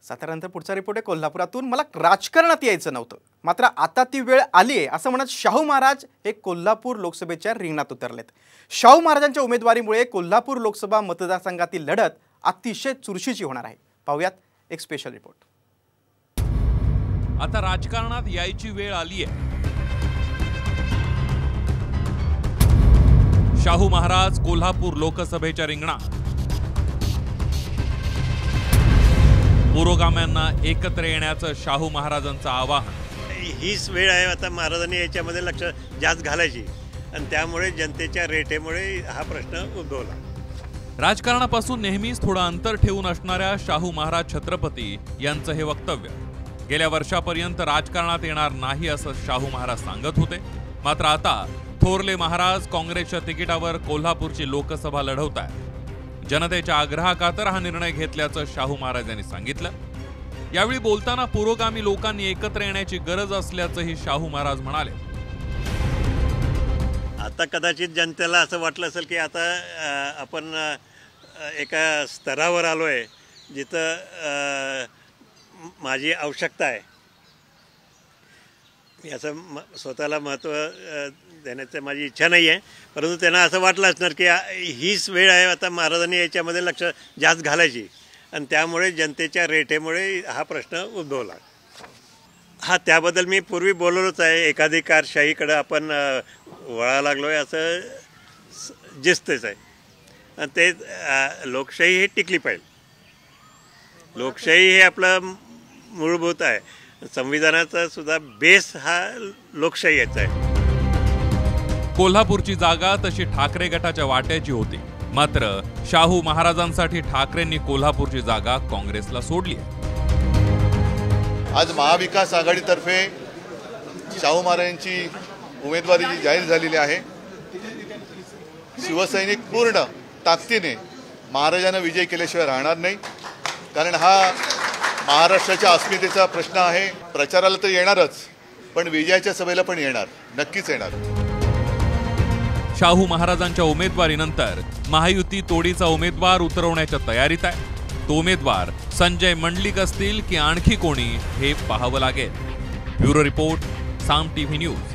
साताऱ्यानंतर पुढचा रिपोर्ट आहे कोल्हापुरातून। मला राजकारणात यायचं नव्हतं, मात्र आता ती वेळ आली आहे असं म्हणत शाहू महाराज हे कोल्हापूर लोकसभेच्या रिंगणात उतरलेत। शाहू महाराजांच्या उमेदवारीमुळे कोल्हापूर लोकसभा मतदारसंघातील लढत अतिशय चुरशीची होणार आहे। पाहूयात एक स्पेशल रिपोर्ट। आता राजकारणात यायची वेळ आली आहे। शाहू महाराज कोल्हापूर लोकसभेच्या रिंगणात। पुरोगाम्यांना एकत्र येण्याचं शाहू महाराजांचं आवाहन। हीच वेळ आहे आता महाराजांनी याच्यामध्ये लक्ष जास्त घालायची आणि त्यामुळे जनतेच्या रेटेमुळे हा प्रश्न उद्भवला। राजकारणापासून नेहमीच थोडं अंतर ठेवून असणाऱ्या शाहू महाराज छत्रपती यांचं हे वक्तव्य। गेल्या वर्षापर्यंत राजकारणात येणार नाही असं शाहू महाराज सांगत होते, मात्र आता थोरले महाराज काँग्रेसच्या तिकिटावर कोल्हापूरची लोकसभा लढवतायत। जनतेच्या आग्रहाखातर हा निर्णय घेतल्याचं शाहू महाराज यांनी सांगितलं। यावेळी बोलताना पुरोगामी लोकांनी एकत्र येण्याची गरज असल्याचंही शाहू महाराज म्हणाले। आता कदाचित जनतेला असं वाटलं असेल की आता आपण एका स्तरावर आलोय जिथं माझी आवश्यकता आहे, याचं स्वतःला महत्त्व देण्याची माझी इच्छा नाही आहे, परंतु त्यांना असं वाटलं असणार की हीच वेळ आहे आता महाराजांनी याच्यामध्ये लक्ष जास्त घालायची आणि त्यामुळे जनतेच्या रेटेमुळे हा प्रश्न उद्भवला। हा, त्याबद्दल मी पूर्वी बोललोच आहे। एकाधिकारशाहीकडे आपण वळा लागलो आहे असं दिसतेच आहे आणि ते लोकशाही ही टिकली पाहिजे। लोकशाही हे आपलं मूलभूत आहे। संविधानाचा सुद्धा बेस हा लोकशाहीचा आहे। कोल्हापूरची जागा तशी ठाकरे गटाच्या वाट्याची होती, मात्र शाहू महाराजांसाठी ठाकरेंनी कोल्हापूरची जागा काँग्रेसला सोडली आहे। आज महाविकास आघाडीतर्फे शाहू महाराजांची उमेदवारी जाहीर झालेली आहे। शिवसैनिक पूर्ण ताकदीने महाराजांना विजय केल्याशिवाय राहणार नाही, कारण हा महाराष्ट्राच्या अस्मितेचा प्रश्न आहे। प्रचाराला तर येणारच, पण विजयाच्या सभेला पण येणार, नक्कीच येणार। शाहू महाराजांच्या उमेदवारीनंतर महायुती तोडीचा उमेदवार उतरवण्याच्या तयारीत आहे। तो उमेदवार संजय मंडलिक असतील की आणखी कोणी हे पाहावं लागेल। ब्युरो रिपोर्ट, साम टीव्ही न्यूज।